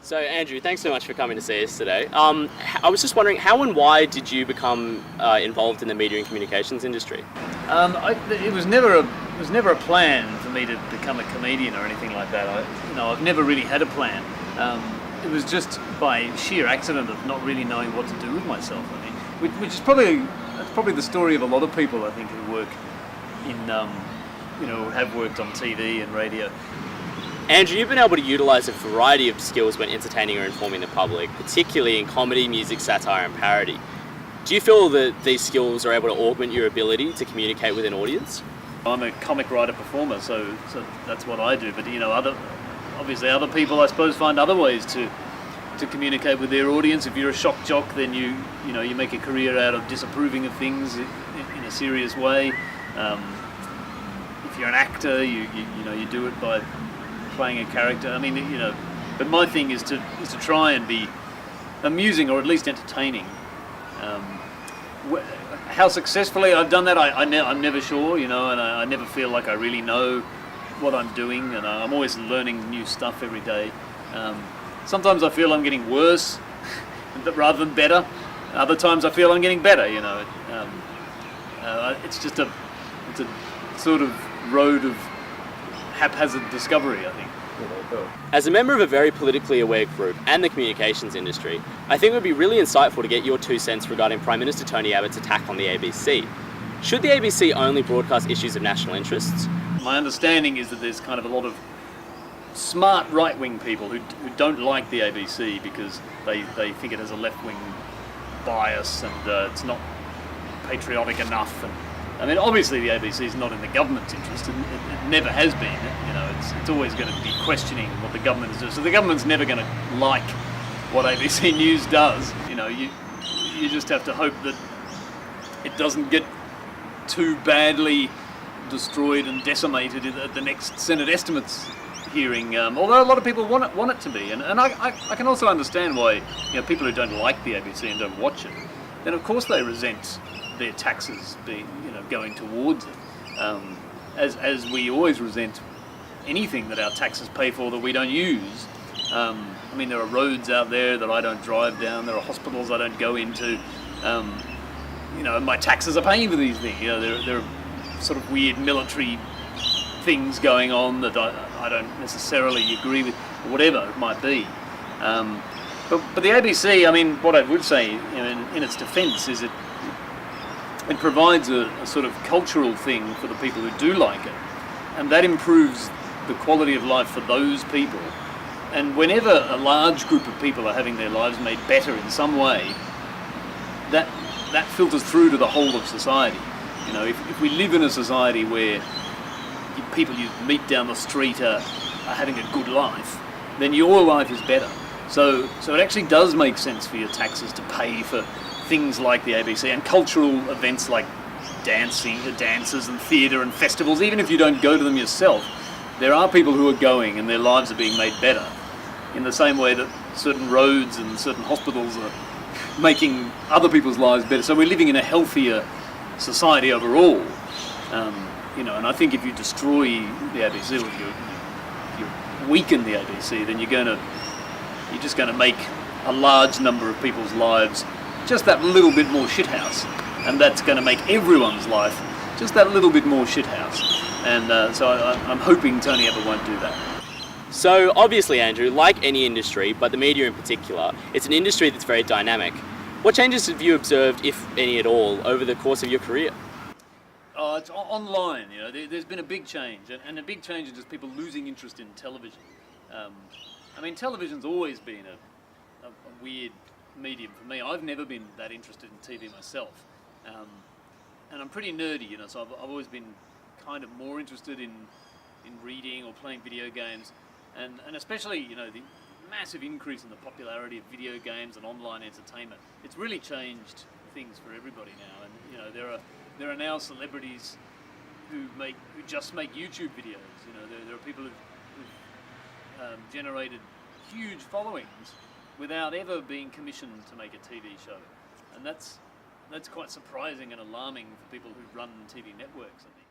So Andrew, thanks so much for coming to see us today. I was just wondering, how and why did you become involved in the media and communications industry? It was never a plan for me to become a comedian or anything like that. I've never really had a plan. It was just by sheer accident of not really knowing what to do with myself. I mean, which is probably the story of a lot of people, I think, who work in have worked on TV and radio. Andrew, you've been able to utilise a variety of skills when entertaining or informing the public, particularly in comedy, music, satire and parody. Do you feel that these skills are able to augment your ability to communicate with an audience? I'm a comic writer performer, so that's what I do. But other people, I suppose, find other ways to communicate with their audience. If you're a shock jock, then you make a career out of disapproving of things in a serious way. If you're an actor, you do it by playing a character. I mean, but my thing is to try and be amusing or at least entertaining. How successfully I've done that, I'm never sure, and I never feel like I really know what I'm doing, and I'm always learning new stuff every day. Sometimes I feel I'm getting worse rather than better. Other times I feel I'm getting better. It's a sort of road of haphazard discovery, I think. As a member of a very politically aware group and the communications industry, I think it would be really insightful to get your 2 cents regarding Prime Minister Tony Abbott's attack on the ABC. Should the ABC only broadcast issues of national interests? My understanding is that there's kind of a lot of smart right-wing people who don't like the ABC because they think it has a left-wing bias and it's not patriotic enough. And I mean, obviously the ABC is not in the government's interest, and it never has been. It's always going to be questioning what the government is doing. So the government's never going to like what ABC News does. You just have to hope that it doesn't get too badly destroyed and decimated at the next Senate estimates hearing. Although a lot of people want it to be, and I can also understand why people who don't like the ABC and don't watch it, then of course they resent their taxes being going towards it, as we always resent anything that our taxes pay for that we don't use. I mean, there are roads out there that I don't drive down, there are hospitals I don't go into, and my taxes are paying for these things. There are sort of weird military things going on that I don't necessarily agree with, or whatever it might be. But the ABC, I mean, what I would say in its defence is it provides a sort of cultural thing for the people who do like it, and that improves the quality of life for those people. And whenever a large group of people are having their lives made better in some way, that filters through to the whole of society. If we live in a society where people you meet down the street are having a good life, then your life is better. So it actually does make sense for your taxes to pay for things like the ABC and cultural events like dances and theatre and festivals. Even if you don't go to them yourself, there are people who are going and their lives are being made better in the same way that certain roads and certain hospitals are making other people's lives better. So we're living in a healthier society overall. And I think if you destroy the ABC or you weaken the ABC, then you're just going to make a large number of people's lives just that little bit more shithouse, and that's going to make everyone's life just that little bit more shithouse. And so I'm hoping Tony Abbott won't do that. So obviously, Andrew, like any industry, but the media in particular, it's an industry that's very dynamic. What changes have you observed, if any at all, over the course of your career? It's online. There's been a big change, and a big change is just people losing interest in television. I mean, television's always been a weird medium for me. I've never been that interested in TV myself, and I'm pretty nerdy, so I've always been kind of more interested in reading or playing video games, and especially the massive increase in the popularity of video games and online entertainment. It's really changed things for everybody now, and there are now celebrities who just make YouTube videos. There are people who've generated huge followings without ever being commissioned to make a TV show, and that's quite surprising and alarming for people who run TV networks, I think.